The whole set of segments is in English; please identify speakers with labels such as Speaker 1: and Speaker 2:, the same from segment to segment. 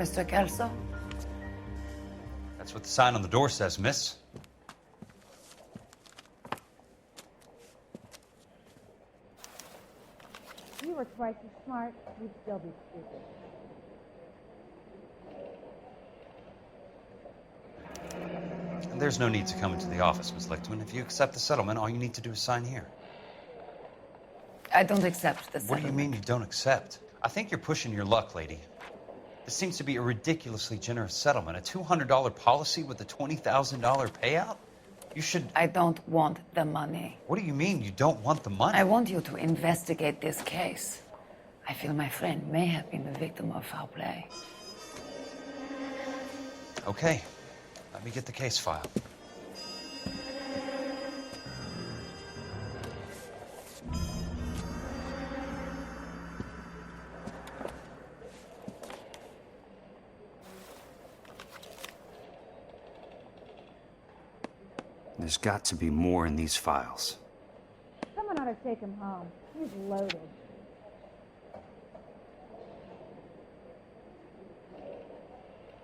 Speaker 1: Mr. Kelso?
Speaker 2: That's what the sign on the door says, miss.
Speaker 3: If you were twice as smart, you'd still be stupid.
Speaker 2: And there's no need to come into the office, Miss Lichtman. If you accept the settlement, all you need to do is sign here.
Speaker 1: I don't accept the settlement.
Speaker 2: What do you mean you don't accept? I think you're pushing your luck, lady. This seems to be a ridiculously generous settlement. A $200 policy with a $20,000 payout? You should...
Speaker 1: I don't want the money.
Speaker 2: What do you mean you don't want the money?
Speaker 1: I want you to investigate this case. I feel my friend may have been the victim of foul play.
Speaker 2: Okay. Let me get the case file. There's got to be more in these files.
Speaker 3: Someone ought to take him home. He's loaded.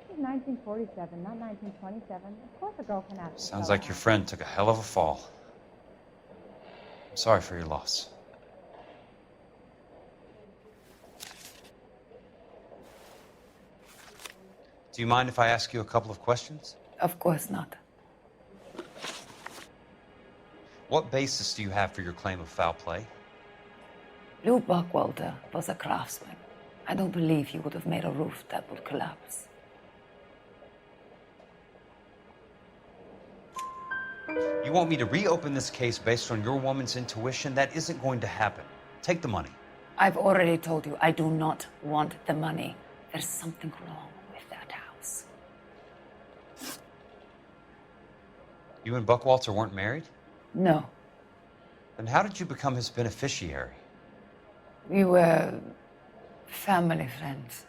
Speaker 3: This is 1947, not 1927. Of course a girl can ask.
Speaker 2: Sounds like your friend took a hell of a fall. I'm sorry for your loss. Do you mind if I ask you a couple of questions?
Speaker 1: Of course not.
Speaker 2: What basis do you have for your claim of foul play?
Speaker 1: Lou Buckwalter was a craftsman. I don't believe he would have made a roof that would collapse.
Speaker 2: You want me to reopen this case based on your woman's intuition? That isn't going to happen. Take the money.
Speaker 1: I've already told you I do not want the money. There's something wrong with that house.
Speaker 2: You and Buckwalter weren't married?
Speaker 1: No.
Speaker 2: Then how did you become his beneficiary?
Speaker 1: We were family friends.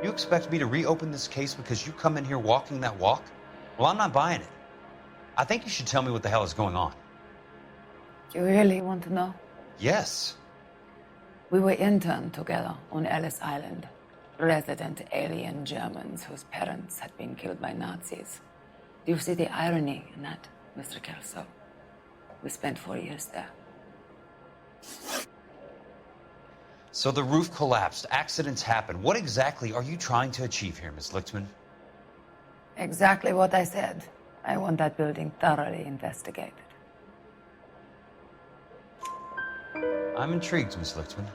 Speaker 2: You expect me to reopen this case because you come in here walking that walk? Well, I'm not buying it. I think you should tell me what the hell is going on.
Speaker 1: Do you really want to know?
Speaker 2: Yes.
Speaker 1: We were interned together on Ellis Island. Resident alien Germans whose parents had been killed by Nazis. Do you see the irony in that, Mr. Kelso? We spent 4 years there.
Speaker 2: So the roof collapsed, accidents happen. What exactly are you trying to achieve here, Miss Lichtman?
Speaker 1: Exactly what I said. I want that building thoroughly investigated.
Speaker 2: I'm intrigued, Miss Lichtman.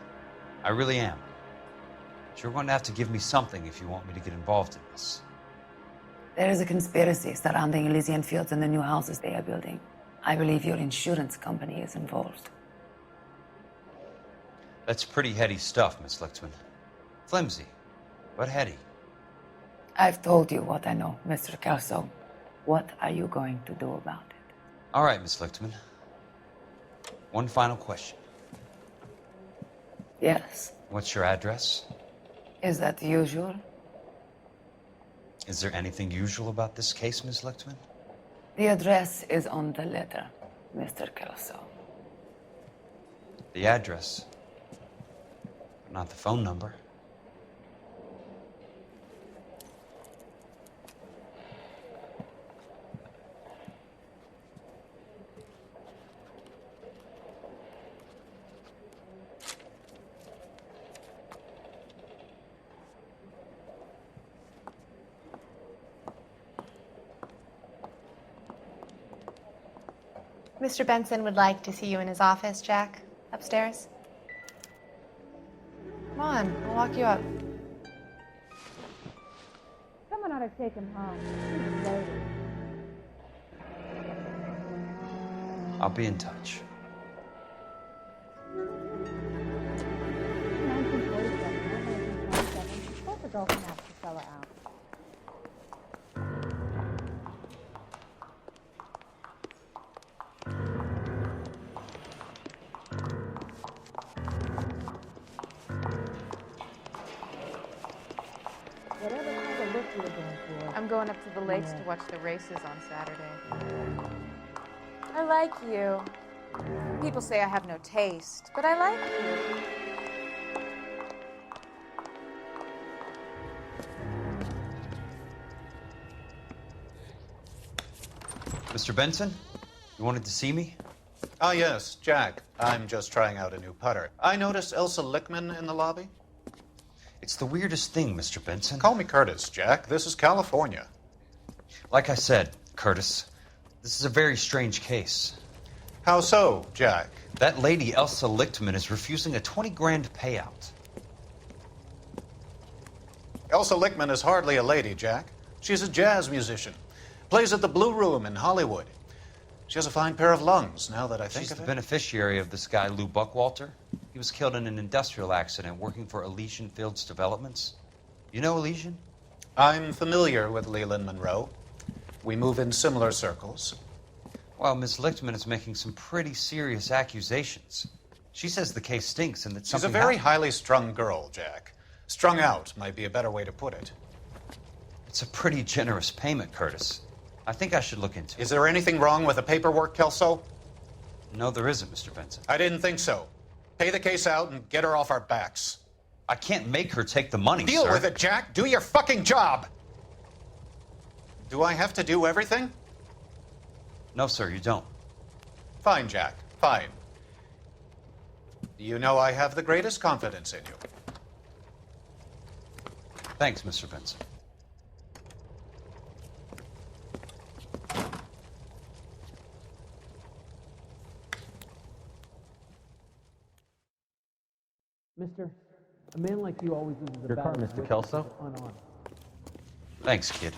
Speaker 2: I really am. But you're going to have to give me something if you want me to get involved in this.
Speaker 1: There is a conspiracy surrounding Elysian fields and the new houses they are building. I believe your insurance company is involved.
Speaker 2: That's pretty heady stuff, Miss Lichtman. Flimsy, but heady.
Speaker 1: I've told you what I know, Mr. Kelso. What are you going to do about it?
Speaker 2: All right, Miss Lichtman. One final question.
Speaker 1: Yes.
Speaker 2: What's your address?
Speaker 1: Is that usual?
Speaker 2: Is there anything usual about this case, Miss Lichtman?
Speaker 1: The address is on the letter, Mr. Kelso.
Speaker 2: The address, but not the phone number.
Speaker 4: Mr. Benson would like to see you in his office, Jack. Upstairs. Come on, I'll walk you up.
Speaker 3: Someone ought to take him home. He's loaded.
Speaker 2: I'll be in touch.
Speaker 3: 1947, 1927. Of course a girl can ask the fella out. Whatever kind of look you were going for.
Speaker 4: I'm going up to the lakes to watch the races on Saturday. I like you. People say I have no taste, but I like you.
Speaker 2: Mr. Benson? You wanted to see me?
Speaker 5: Ah, yes, Jack. I'm just trying out a new putter. I noticed Elsa Lickman in the lobby.
Speaker 2: It's the weirdest thing, Mr. Benson.
Speaker 5: Call me Curtis, Jack. This is California.
Speaker 2: Like I said, Curtis, this is a very strange case.
Speaker 5: How so, Jack?
Speaker 2: That lady, Elsa Lichtman, is refusing a 20 grand payout.
Speaker 5: Elsa Lickman is hardly a lady, Jack. She's a jazz musician. Plays at the Blue Room in Hollywood. She has a fine pair of lungs, now that I think
Speaker 2: She's
Speaker 5: of
Speaker 2: the
Speaker 5: it.
Speaker 2: beneficiary of this guy, Lou Buckwalter. He was killed in an industrial accident working for Elysian Fields Developments. You know Elysian?
Speaker 5: I'm familiar with Leland Monroe. We move in similar circles.
Speaker 2: Well, Ms. Lichtman is making some pretty serious accusations. She says the case stinks and that
Speaker 5: She's a
Speaker 2: something
Speaker 5: very
Speaker 2: happened.
Speaker 5: highly strung girl, Jack. Strung out might be a better way to put it.
Speaker 2: It's a pretty generous payment, Curtis. I think I should look into it.
Speaker 5: Is there anything wrong with the paperwork, Kelso?
Speaker 2: No, there isn't, Mr. Benson.
Speaker 5: I didn't think so. Pay the case out and get her off our backs.
Speaker 2: I can't make her take the money,
Speaker 5: Deal
Speaker 2: sir.
Speaker 5: with it, Jack. Do your fucking job. Do I have to do everything?
Speaker 2: No, sir, you don't.
Speaker 5: Fine, Jack. Fine. You know I have the greatest confidence in you.
Speaker 2: Thanks, Mr. Benson.
Speaker 6: Mister, a man like you always loses a
Speaker 7: Your car,
Speaker 6: battle
Speaker 7: Mr.
Speaker 6: with
Speaker 7: Kelso.
Speaker 6: unarmed.
Speaker 2: Thanks, kid.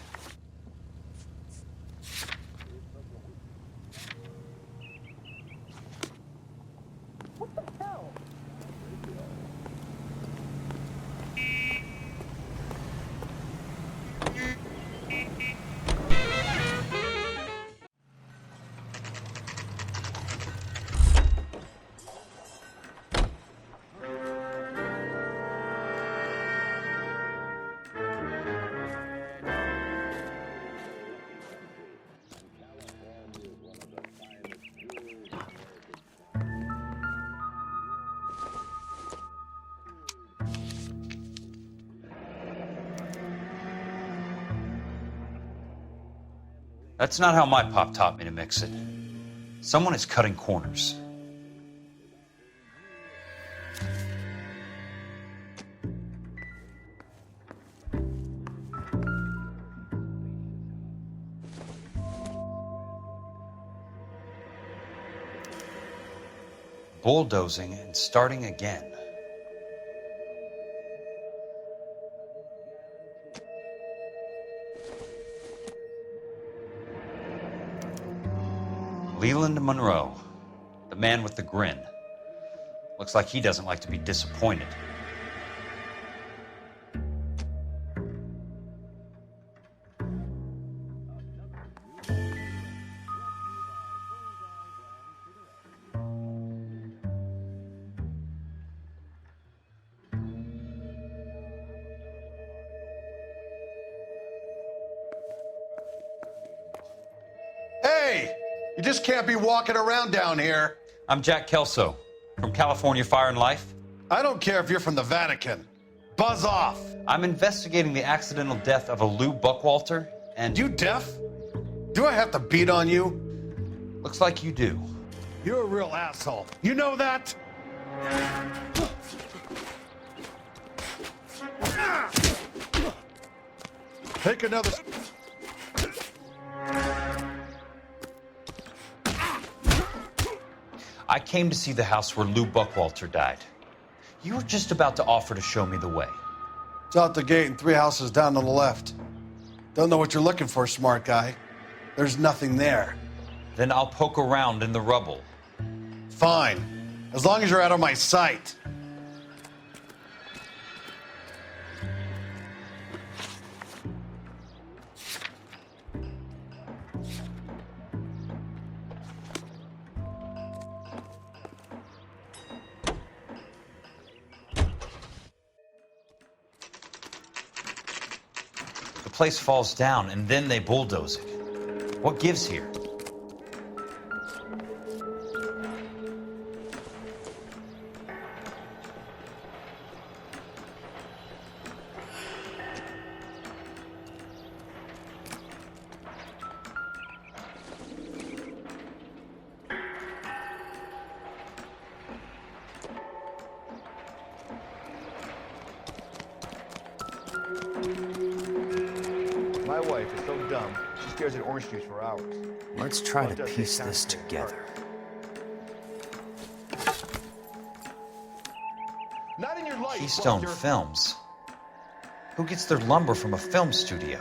Speaker 2: That's not how my pop taught me to mix it. Someone is cutting corners. Bulldozing and starting again. Leland Monroe, the man with the grin. Looks like he doesn't like to be disappointed.
Speaker 8: Hey! You just can't be walking around down here.
Speaker 2: I'm Jack Kelso from California Fire and Life.
Speaker 8: I don't care if you're from the Vatican. Buzz off.
Speaker 2: I'm investigating the accidental death of a Lou Buckwalter, and
Speaker 8: You deaf? Do I have to beat on you?
Speaker 2: looks like you do.
Speaker 8: You're a real asshole. You know that? Take another.
Speaker 2: I came to see the house where Lou Buckwalter died. You were just about to offer to show me the way.
Speaker 8: It's out the gate and 3 houses down on the left. Don't know what you're looking for, smart guy. There's nothing there.
Speaker 2: Then I'll poke around in the rubble.
Speaker 8: Fine. As long as you're out of my sight.
Speaker 2: The place falls down, and then they bulldoze it. What gives here?
Speaker 7: wife is so dumb, she stares at orange juice for hours.
Speaker 2: Let's try to piece this together.
Speaker 7: Not in your life,
Speaker 2: Keystone
Speaker 7: Buster.
Speaker 2: Films. Who gets their lumber from a film studio?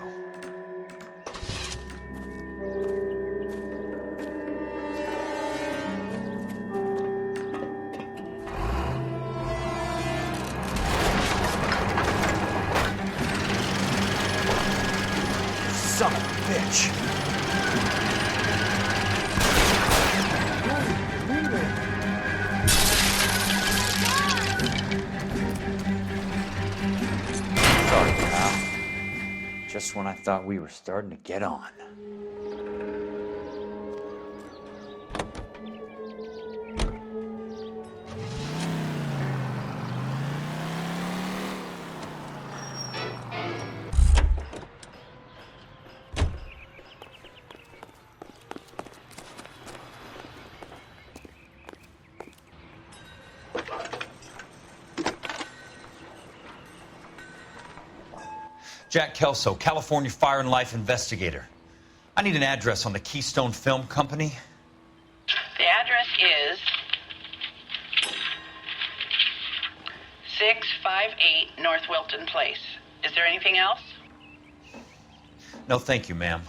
Speaker 2: Son of a bitch! Sorry, pal. Just when I thought we were starting to get on. Jack Kelso, California Fire and Life investigator. I need an address on the Keystone Film Company.
Speaker 9: The address is 658 North Wilton Place. Is there anything else?
Speaker 2: No, thank you, ma'am.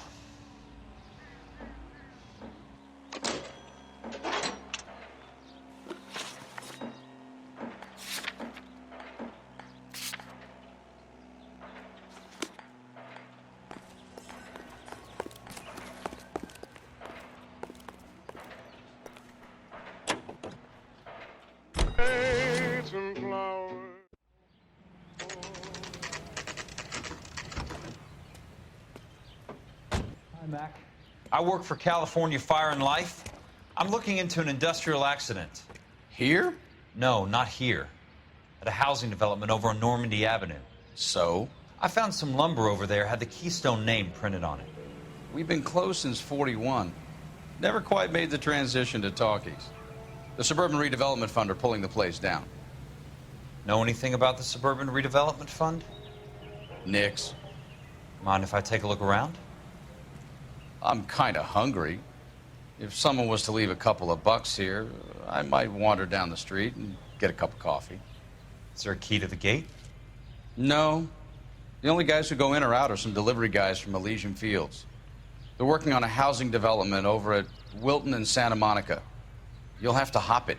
Speaker 6: Hi, Mac.
Speaker 2: I work for California Fire and Life. I'm looking into an industrial accident.
Speaker 10: Here?
Speaker 2: No, not here. At a housing development over on Normandy Avenue.
Speaker 10: So?
Speaker 2: I found some lumber over there, had the Keystone name printed on it.
Speaker 10: We've been closed since '41. Never quite made the transition to talkies. The Suburban Redevelopment Fund are pulling the place down.
Speaker 2: Know anything about the Suburban Redevelopment Fund?
Speaker 10: Nix.
Speaker 2: Mind if I take a look around?
Speaker 10: I'm kind of hungry. If someone was to leave a couple of bucks here, I might wander down the street and get a cup of coffee.
Speaker 2: Is there a key to the gate?
Speaker 10: No. The only guys who go in or out are some delivery guys from Elysian Fields. They're working on a housing development over at Wilton and Santa Monica. You'll have to hop it.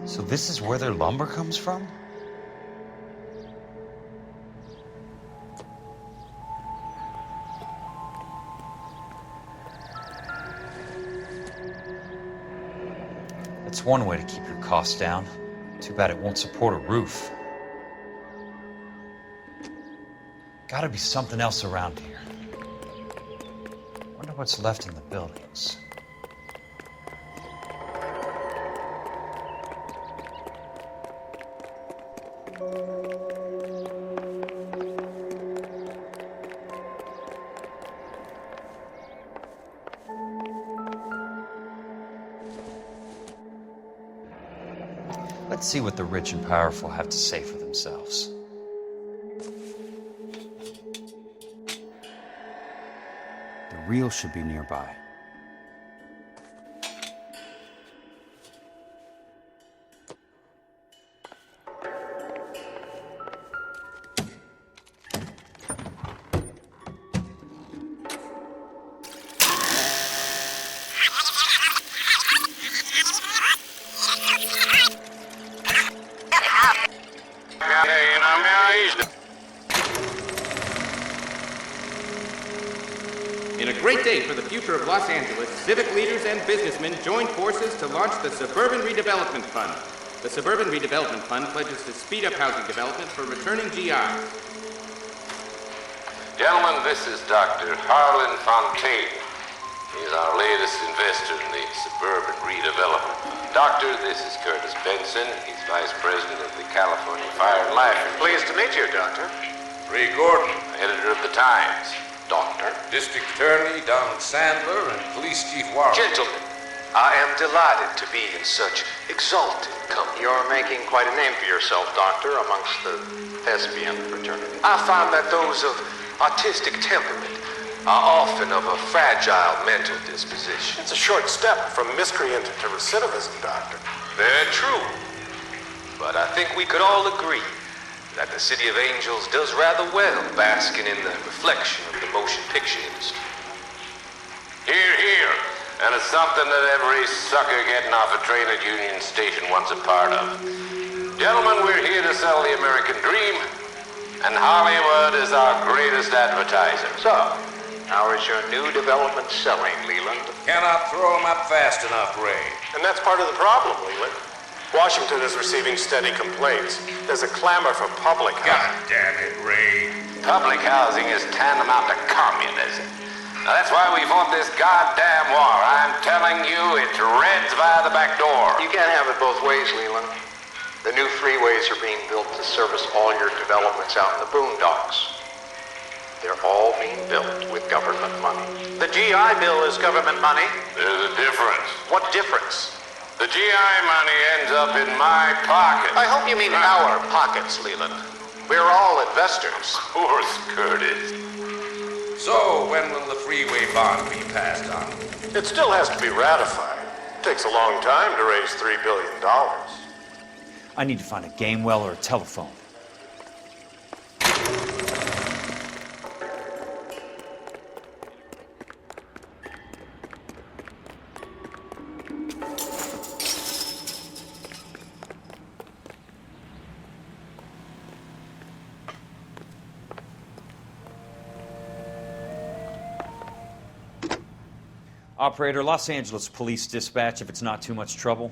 Speaker 2: So this is where their lumber comes from? That's one way to keep your costs down. Too bad it won't support a roof. Gotta be something else around here. Wonder what's left in the buildings. Let's see what the rich and powerful have to say for themselves.
Speaker 11: The real should be nearby.
Speaker 12: In a great day for the future of Los Angeles, civic leaders and businessmen joined forces to launch the Suburban Redevelopment Fund. The Suburban Redevelopment Fund pledges to speed up housing development for returning GIs.
Speaker 13: Gentlemen, this is Dr. Harlan Fontaine. He's our latest investor in the Suburban Redevelopment Fund. Doctor, this is Curtis Benson. He's Vice President of the California Fire and Life.
Speaker 5: Pleased to meet you, Doctor.
Speaker 13: Ray Gordon, editor of the Times. Doctor. District Attorney Don Sandler and Police Chief Warren.
Speaker 14: Gentlemen, I am delighted to be in such exalted company. You're making quite a name for yourself, Doctor, amongst the thespian fraternity. I find that those of artistic temperament are often of a fragile mental disposition.
Speaker 7: It's a short step from miscreant to recidivism, Doctor.
Speaker 14: Very true. But I think we could all agree that the City of Angels does rather well basking in the reflection of the motion picture industry.
Speaker 13: Hear, hear. And it's something that every sucker getting off a train at Union Station wants a part of. Gentlemen, we're here to sell the American dream, and Hollywood is our greatest advertiser.
Speaker 14: So, how is your new development selling, Leland?
Speaker 13: Cannot throw them up fast enough, Ray.
Speaker 7: And that's part of the problem, Leland. Washington is receiving steady complaints. There's a clamor for public housing.
Speaker 13: God damn it, Ray. Public housing is tantamount to communism. Now, that's why we fought this goddamn war. I'm telling you, it's Reds via the back door.
Speaker 14: You can't have it both ways, Leland. The new freeways are being built to service all your developments out in the boondocks. They're all being built with government money.
Speaker 5: The GI Bill is government money.
Speaker 13: There's a difference.
Speaker 5: What difference?
Speaker 13: The GI money ends up in my pocket.
Speaker 5: I hope you mean our pockets, Leland. We're all investors.
Speaker 13: Of course, Curtis. So, when will the freeway bond be passed on?
Speaker 7: It still has to be ratified. It takes a long time to raise $3 billion.
Speaker 11: I need to find a game well or a telephone. Operator, Los Angeles Police Dispatch, if it's not too much trouble.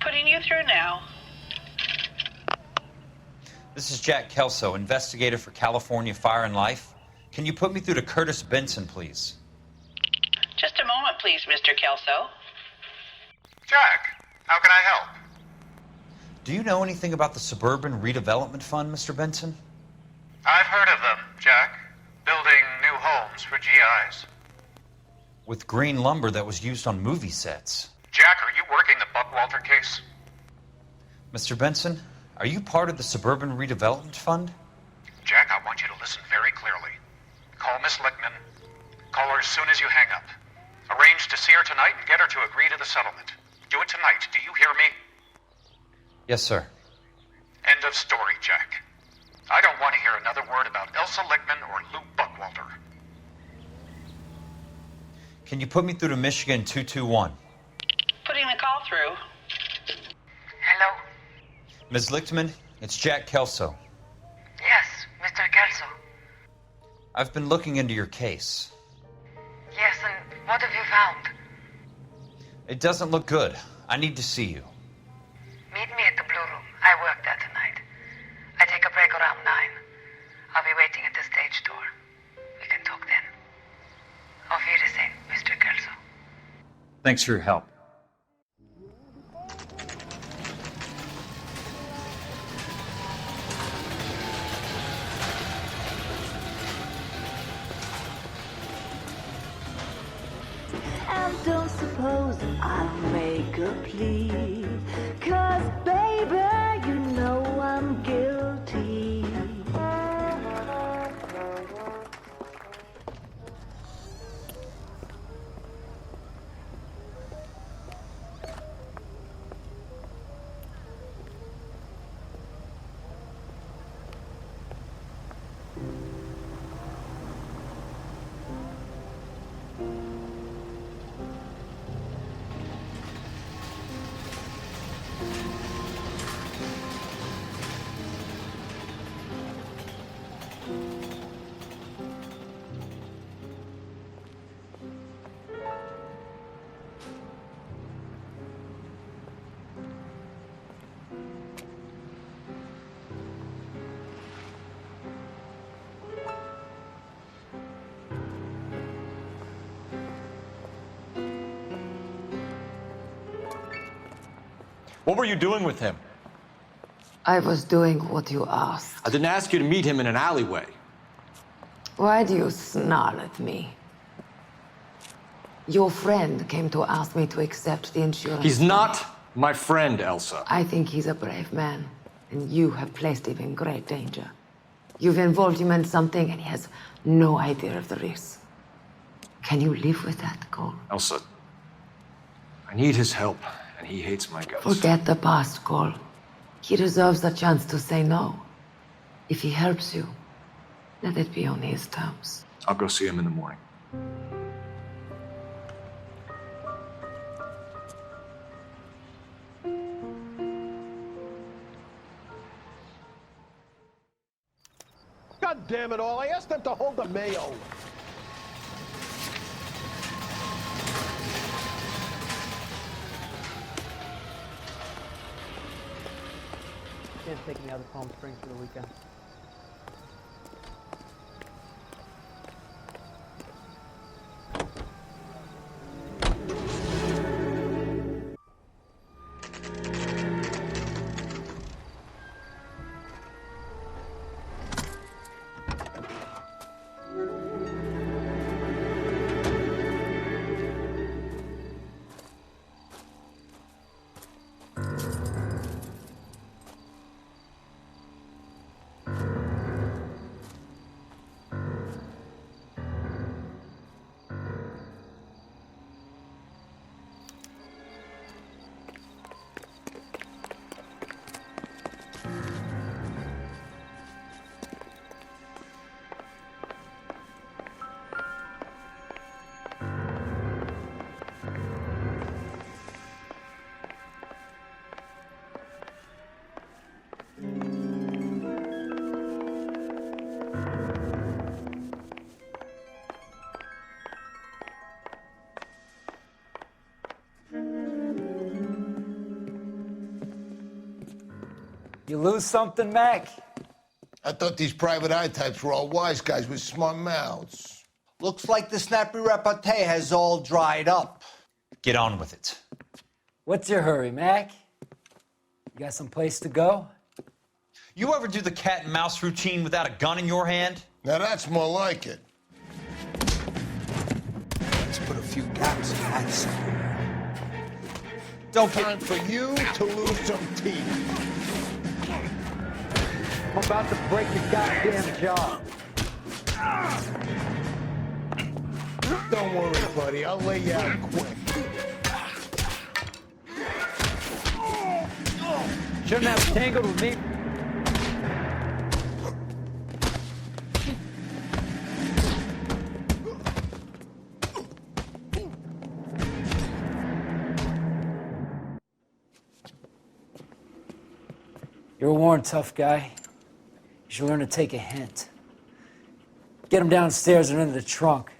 Speaker 9: Putting you through now.
Speaker 2: This is Jack Kelso, investigator for California Fire and Life. Can you put me through to Curtis Benson, please?
Speaker 9: Just a moment, please, Mr. Kelso.
Speaker 5: Jack, how can I help?
Speaker 2: Do you know anything about the Suburban Redevelopment Fund, Mr. Benson?
Speaker 5: I've heard of them, Jack. Building new homes for GIs.
Speaker 2: With green lumber that was used on movie sets.
Speaker 5: Jack, are you working the Buckwalter case?
Speaker 2: Mr. Benson, are you part of the Suburban Redevelopment Fund?
Speaker 5: Jack, I want you to listen very clearly. Call Miss Lickman. Call her as soon as you hang up. Arrange to see her tonight and get her to agree to the settlement. Do it tonight. Do you hear me?
Speaker 2: Yes, sir.
Speaker 5: End of story, Jack. I don't want to hear another word about Elsa Lickman or Lou Buckwalter.
Speaker 2: Can you put me through to Michigan 221?
Speaker 9: Putting the call through.
Speaker 15: Hello?
Speaker 2: Ms. Lichtman, it's Jack Kelso.
Speaker 15: Yes, Mr. Kelso.
Speaker 2: I've been looking into your case.
Speaker 15: Yes, and what have you found?
Speaker 2: It doesn't look good. I need to see you.
Speaker 15: Meet me at the Blue Room. I work there tonight. I take a break around 9. I'll be waiting at the stage door. We can talk then. Auf Wiedersehen, Mr. Kelso.
Speaker 11: Thanks for your help.
Speaker 16: And don't suppose I'll make a plea, 'cause baby, you know I'm guilty.
Speaker 17: What were you doing with him?
Speaker 1: I was doing what you asked.
Speaker 17: I didn't ask you to meet him in an alleyway.
Speaker 1: Why do you snarl at me? Your friend came to ask me to accept the insurance.
Speaker 17: He's not my friend, Elsa.
Speaker 1: I think he's a brave man, and you have placed him in great danger. You've involved him in something, and he has no idea of the risk. Can you live with that, Cole?
Speaker 17: Elsa, I need his help, and he hates my guts.
Speaker 1: Forget the past, Cole. He deserves a chance to say no. If he helps you, let it be on his terms.
Speaker 17: I'll go see him in the morning.
Speaker 18: God damn it all, I asked them to hold the mayo.
Speaker 6: Can't take me out of Palm Springs for the weekend.
Speaker 19: You lose something, Mac?
Speaker 20: I thought these private eye types were all wise guys with smart mouths.
Speaker 19: Looks like the snappy repartee has all dried up.
Speaker 2: Get on with it.
Speaker 19: What's your hurry, Mac? You got some place to go?
Speaker 2: You ever do the cat and mouse routine without a gun in your hand?
Speaker 20: Now that's more like it.
Speaker 19: Let's put a few gaps in that somewhere.
Speaker 20: Don't time for you to lose some teeth.
Speaker 19: I'm about to break your goddamn jaw.
Speaker 20: Don't worry, buddy. I'll lay you out quick.
Speaker 19: Shouldn't have tangled with me. You're a worn, tough guy. You should learn to take a hint. Get him downstairs and into the trunk.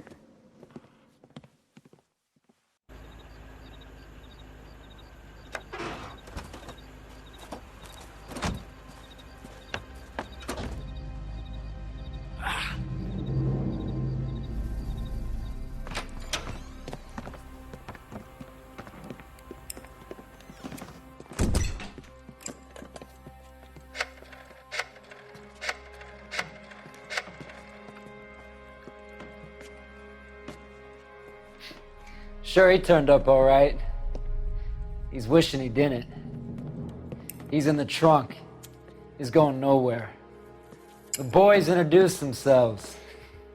Speaker 19: Sure, he turned up all right. He's wishing he didn't. He's in the trunk. He's going nowhere. The boys introduced themselves.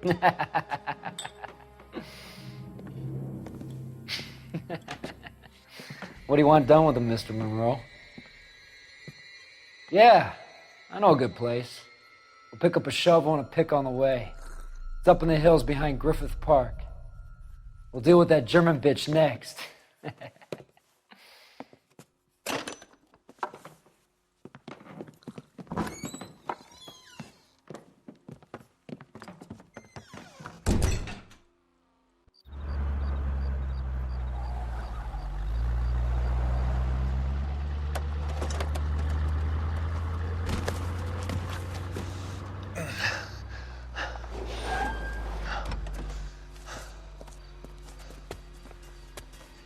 Speaker 19: What do you want done with him, Mr. Monroe? Yeah, I know a good place. We'll pick up a shovel and a pick on the way. It's up in the hills behind Griffith Park. We'll deal with that German bitch next.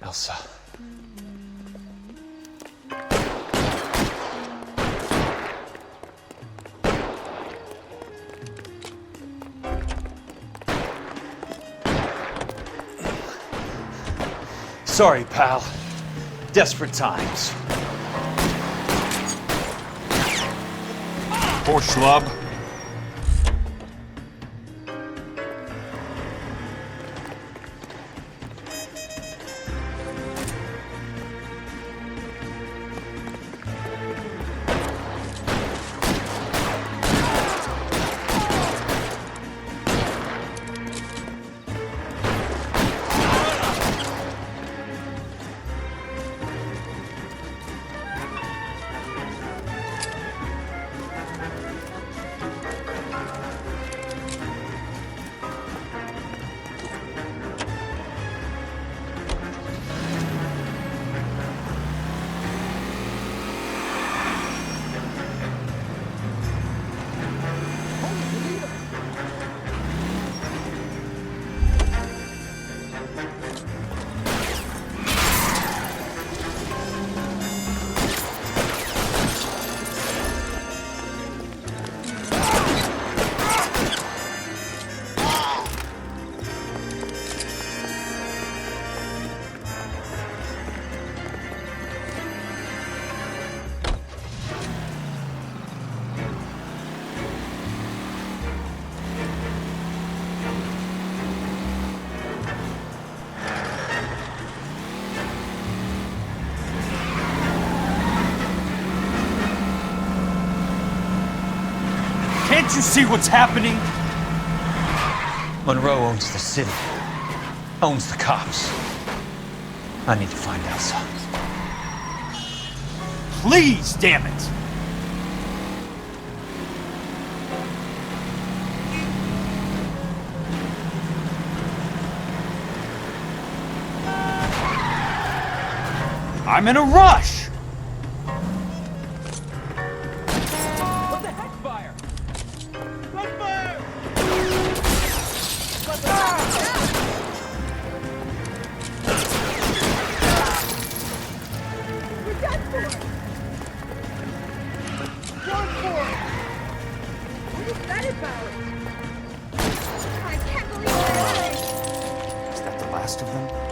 Speaker 2: Elsa.
Speaker 11: Sorry, pal. Desperate times. Poor schlub. Can't you see what's happening?
Speaker 2: Monroe owns the city. Owns the cops. I need to find Elsa.
Speaker 11: Please, damn it! I'm in a rush!
Speaker 2: Is that the last of them?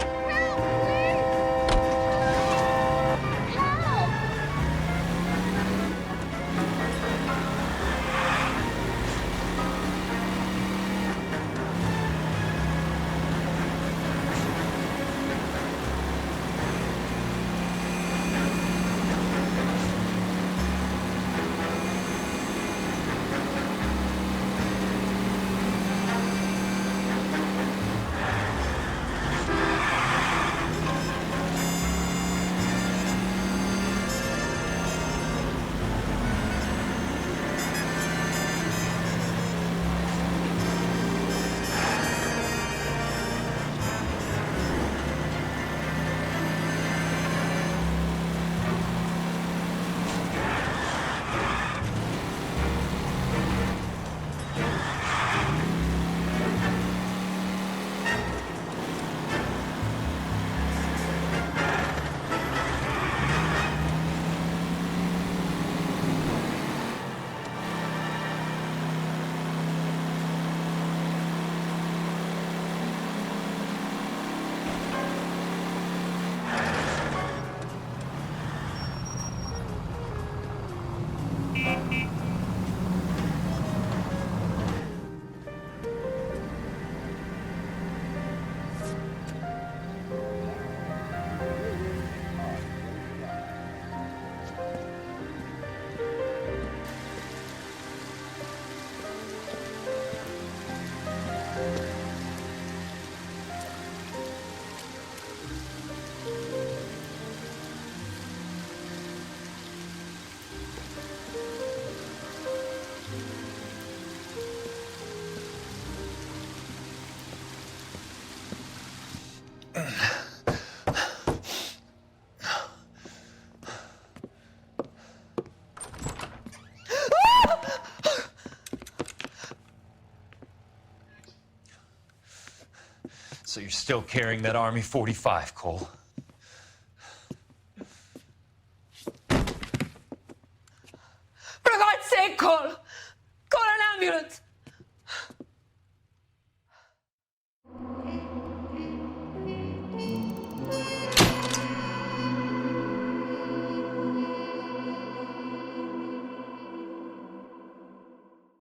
Speaker 2: So you're still carrying that Army 45, Cole?